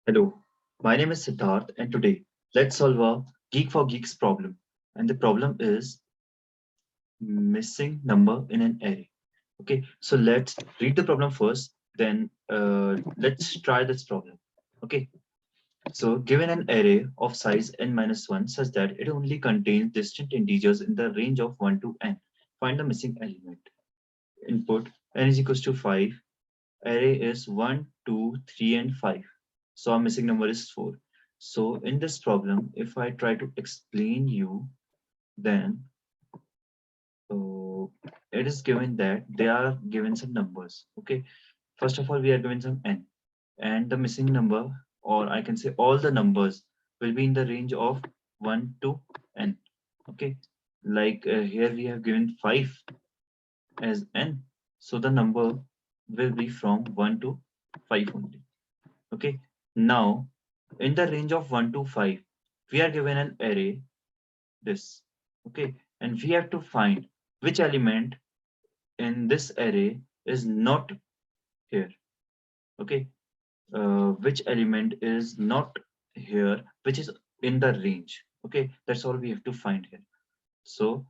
Hello, my name is Siddharth, and today let's solve a Geek for Geeks problem. And the problem is missing number in an array. Okay, so let's read the problem first, then let's try this problem. Okay, so given an array of size n minus 1 such that it only contains distinct integers in the range of 1 to n, find the missing element. Input n is equals to 5, array is 1, 2, 3, and 5. So our missing number is 4. So in this problem, if I try to explain you, then uh, it is given that they are given some numbers. Okay. First of all, we are given some n, and the missing number, or I can say all the numbers, will be in the range of 1 to n. Okay. Like here we have given 5 as n. So the number will be from 1 to 5 only. Okay, now in the range of 1 to 5, we are given an array, this. Okay, and we have to find which element in this array is not here. Okay, which element is not here, which is in the range. Okay, that's all we have to find here. So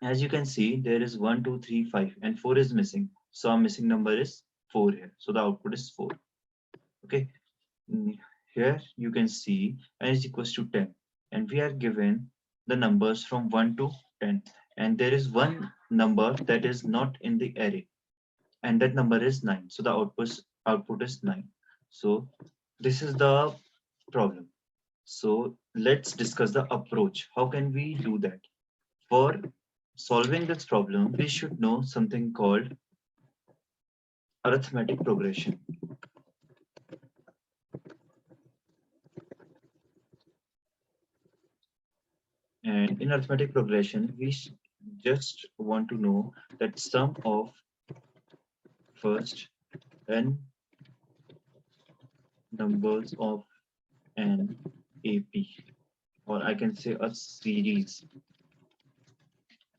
as you can see, there is 1, 2, 3, 5, and 4 is missing. So our missing number is 4 here. So the output is 4. Okay. Here you can see n is equals to 10, and we are given the numbers from 1 to 10, and there is one number that is not in the array, and that number is 9. So the output is 9. So this is the problem. So let's discuss the approach. How can we do that? For solving this problem, we should know something called arithmetic progression. And in arithmetic progression, we just want to know that sum of first n numbers of an AP, or I can say a series.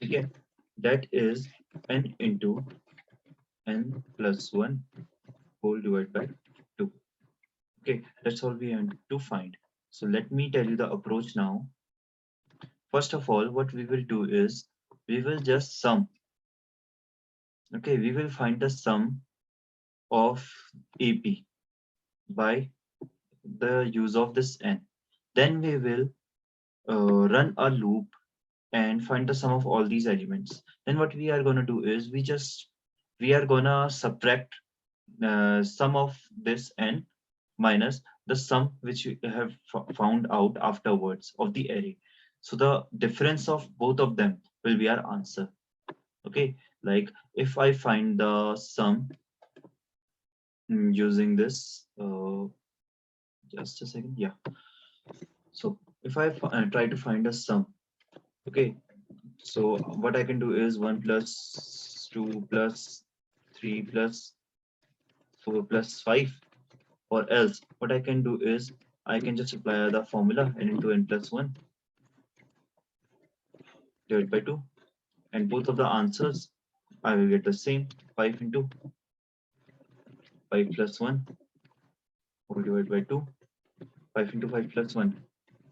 Okay, that is n into n plus 1 whole divided by 2. Okay, that's all we have to find. So let me tell you the approach now. First of all, what we will do is we will just sum. Okay, we will find the sum of AP by the use of this n. Then we will run a loop and find the sum of all these elements. Then what we are going to do is we are going to subtract sum of this n minus the sum which we have found out afterwards of the array. So the difference of both of them will be our answer. Okay, like if I find the sum using this, just a second, yeah. So if I try to find a sum, okay, so what I can do is 1 plus 2 plus 3 plus 4 plus 5, or else what I can do is I can just apply the formula n into n plus 1 divided by 2, and both of the answers I will get the same, 5 into 5 plus 1 whole divided by 2, 5 into 5 plus 1.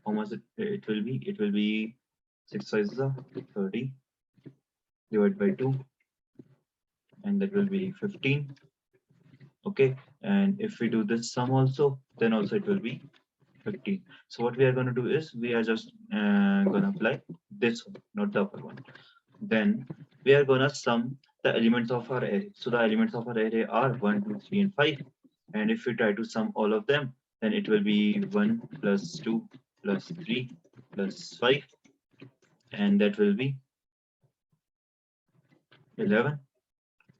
How much it will be? It will be 6 5 is 30 divided by 2, and that will be 15. Okay, and if we do this sum also, then also it will be 15. So what we are going to do is we are just going to apply this one, not the upper one. Then we are going to sum the elements of our array. So the elements of our array are 1, 2, 3, and 5. And if we try to sum all of them, then it will be 1 plus 2 plus 3 plus 5, and that will be 11.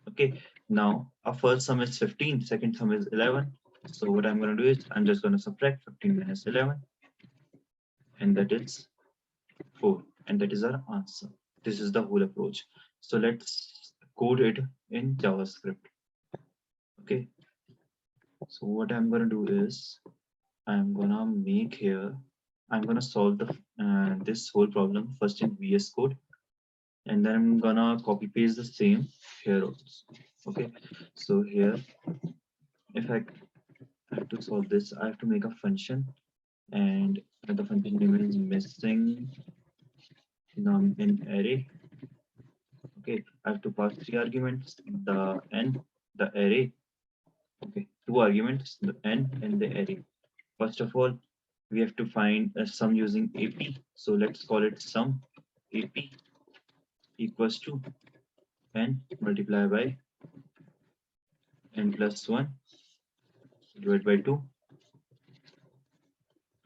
Okay, now our first sum is 15, second sum is 11. So what I'm going to do is I'm just going to subtract 15 minus 11, and that is 4, and that is our answer. This is the whole approach. So let's code it in JavaScript. Okay, so what I'm going to do is I'm going to make here, I'm going to solve the this whole problem first in VS Code, and then I'm going to copy paste the same here also. Okay, so here if I have to solve this. I have to make a function, and the function name is missing num in array. Okay, I have to pass 3 arguments, the n, the array. Okay, 2 arguments, the n and the array. First of all, we have to find a sum using AP. So let's call it sum AP equals to n multiplied by n plus 1 divided by 2.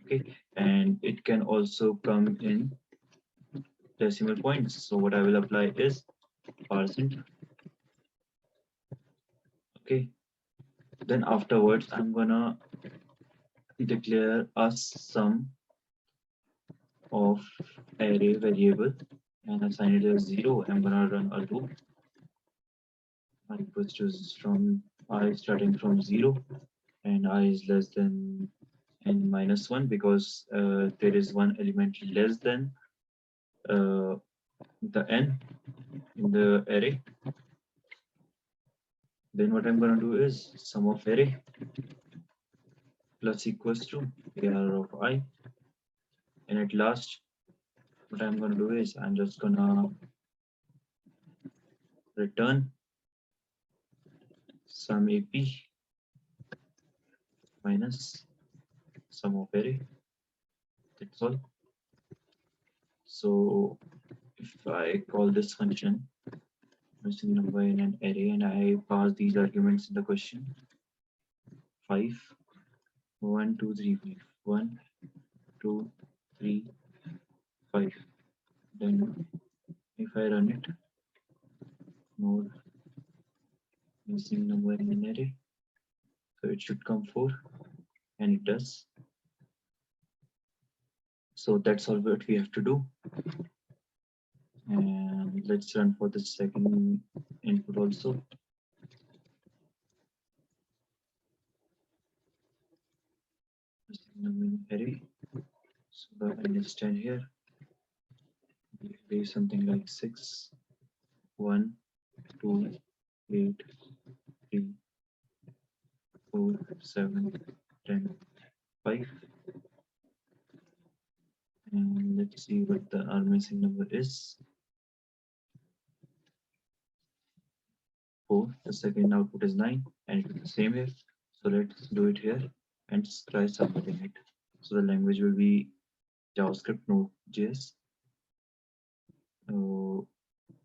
Okay, and it can also come in decimal points. So what I will apply is percent. Okay, then afterwards I'm gonna declare a sum of array variable and assign it as 0. I'm gonna run a loop. I equals to from I starting from 0 and I is less than n minus 1 because there is one element less than the n in the array. Then what I'm going to do is sum of array plus equals to AR of I, and at last what I'm going to do is I'm just going to return sum AP minus sum of array. That's all. So if I call this function missing number in an array and I pass these arguments in the question 5 1 2 3 5 1 2 3 5, then if I run it, more missing number in an array, so it should come 4, and it does. So that's all what we have to do. And let's run for the second input also. Missing number in array. So the n is 10 here. It will be something like 6 1 2 8 3 4 7 10 5. And let's see what our missing number is. 4. The second output is 9, and it is the same here. So let's do it here and try submitting it. So the language will be JavaScript Node.js.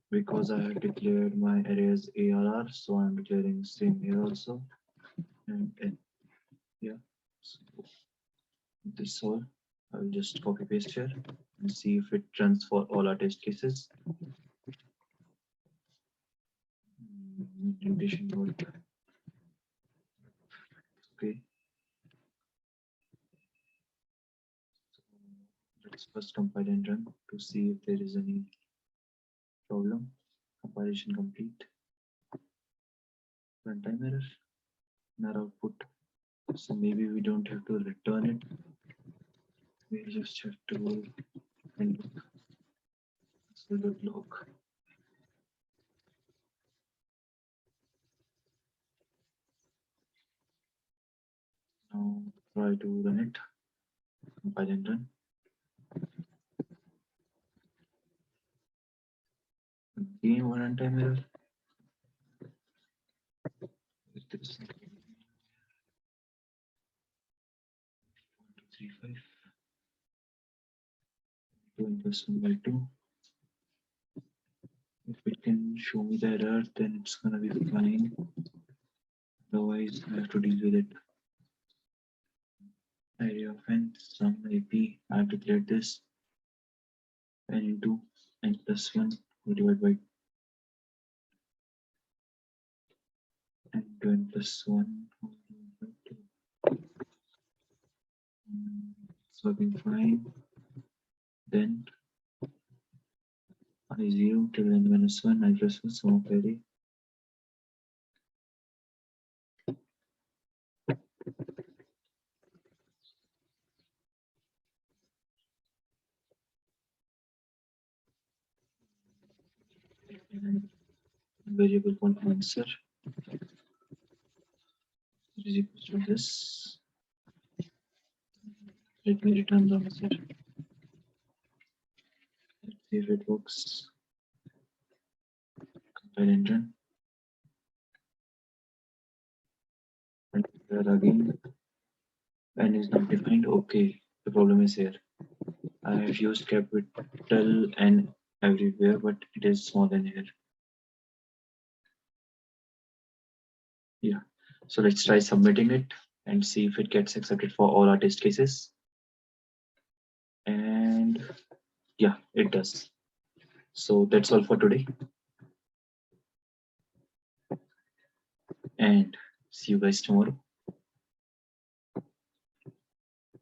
Because I have declared my array as ARR, so I'm declaring same here also. And yeah, so this all I will just copy paste here and see if it runs for all our test cases. Indentation mode. Okay. So let's first compile and run to see if there is any problem. Compilation complete. Runtime error in our output. So maybe we don't have to return it. We just have to end log. Now try to run it. Compile and run. Again one runtime error. This 1 2 3 5. 2 plus 1 by 2. If it can show me the error, then it's gonna be fine. Otherwise, I have to deal with it. Array of n, sum AP. I have declared this n into n plus 1 divided by n to n plus 1. It's working fine. Then I0 till n minus 1, I plus 1, sum of array. Variable called answer is equal to this. Let me return the message. Let's see if it works. Compile and run. And there again. N is not defined. Okay, the problem is here. I have used capital N everywhere, but it is small n here. Yeah. So let's try submitting it and see if it gets accepted for all our test cases. And yeah, it does. So that's all for today. And see you guys tomorrow.